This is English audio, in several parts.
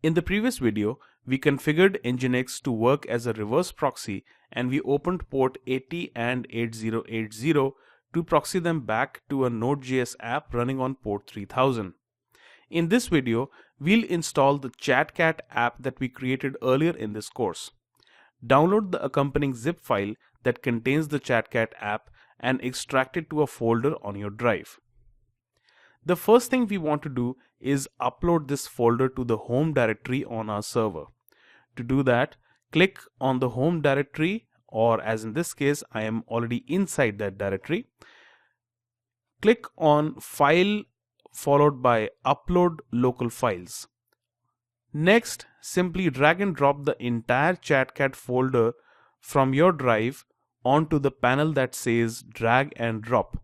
In the previous video, we configured Nginx to work as a reverse proxy, and we opened port 80 and 8080 to proxy them back to a Node.js app running on port 3000. In this video, we'll install the ChatCat app that we created earlier in this course. Download the accompanying zip file that contains the ChatCat app and extract it to a folder on your drive. The first thing we want to do is upload this folder to the home directory on our server. To do that, click on the home directory, or as in this case, I am already inside that directory. Click on File followed by Upload Local Files. Next, simply drag and drop the entire ChatCat folder from your drive onto the panel that says Drag and Drop.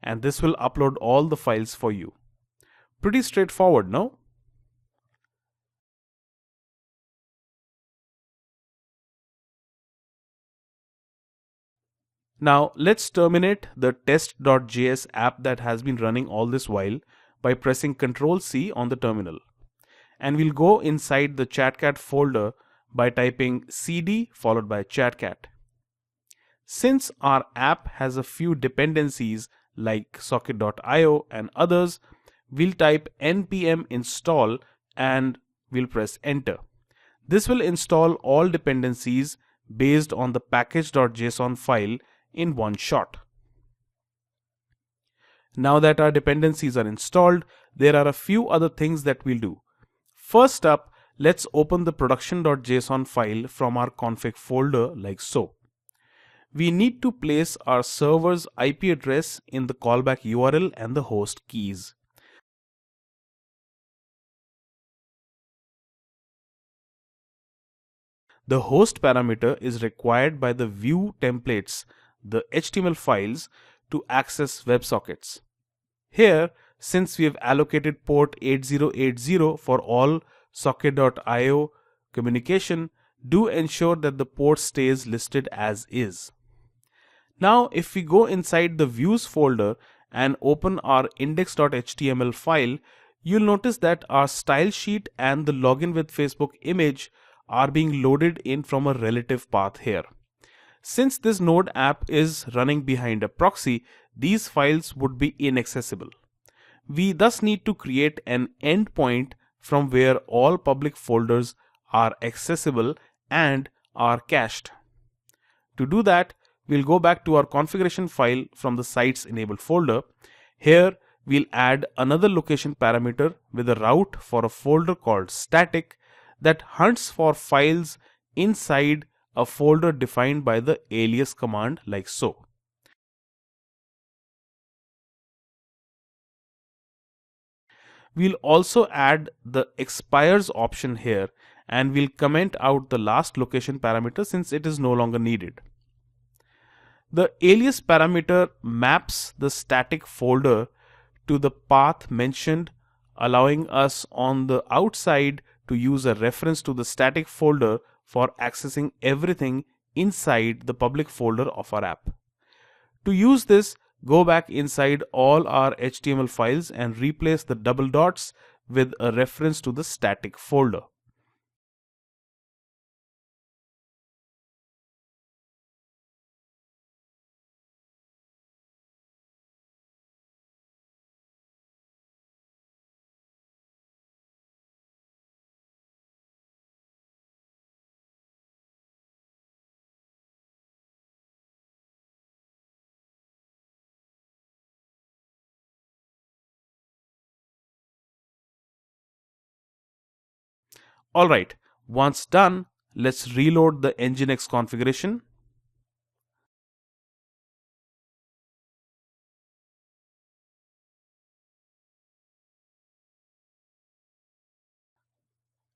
And this will upload all the files for you. Pretty straightforward, no? Now let's terminate the test.js app that has been running all this while by pressing Ctrl+C on the terminal. And we'll go inside the ChatCat folder by typing cd followed by ChatCat. Since our app has a few dependencies like socket.io and others, we'll type npm install and we'll press enter. This will install all dependencies based on the package.json file in one shot. Now that our dependencies are installed, there are a few other things that we'll do. First up, let's open the production.json file from our config folder like so. We need to place our server's IP address in the callback URL and the host keys. The host parameter is required by the view templates, the HTML files, to access WebSockets. Here, since we have allocated port 8080 for all socket.io communication, do ensure that the port stays listed as is. Now, if we go inside the views folder and open our index.html file, you'll notice that our style sheet and the login with Facebook image are being loaded in from a relative path here. Since this Node app is running behind a proxy, these files would be inaccessible. We thus need to create an endpoint from where all public folders are accessible and are cached. To do that, we'll go back to our configuration file from the sites enabled folder. Here, we'll add another location parameter with a route for a folder called static that hunts for files inside a folder defined by the alias command like so. We'll also add the expires option here, and we'll comment out the last location parameter since it is no longer needed. The alias parameter maps the static folder to the path mentioned, allowing us on the outside to use a reference to the static folder for accessing everything inside the public folder of our app. To use this, go back inside all our HTML files and replace the double dots with a reference to the static folder. Alright, once done, let's reload the Nginx configuration.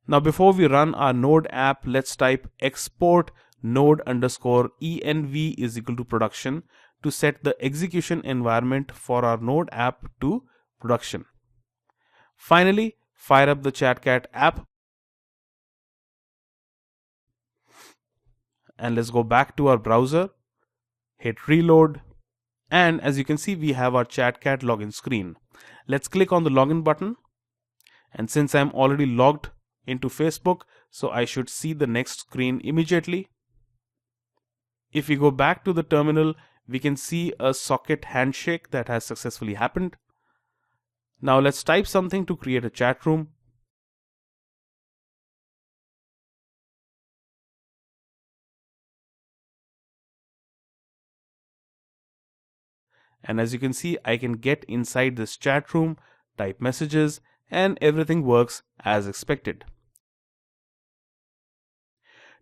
Now before we run our Node app, let's type export node_env is equal to production to set the execution environment for our Node app to production. Finally, fire up the ChatCat app. And let's go back to our browser, hit reload, and as you can see, we have our ChatCat login screen. Let's click on the login button, and since I'm already logged into Facebook, so I should see the next screen immediately. If we go back to the terminal, we can see a socket handshake that has successfully happened. Now let's type something to create a chat room. And as you can see, I can get inside this chat room, type messages, and everything works as expected.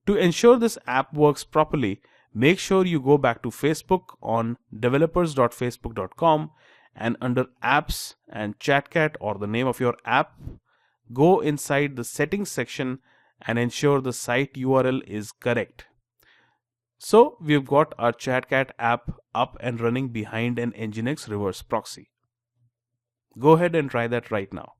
To ensure this app works properly, make sure you go back to Facebook on developers.facebook.com, and under apps and ChatCat, or the name of your app, go inside the settings section and ensure the site URL is correct. So we've got our ChatCat app up and running behind an Nginx reverse proxy. Go ahead and try that right now.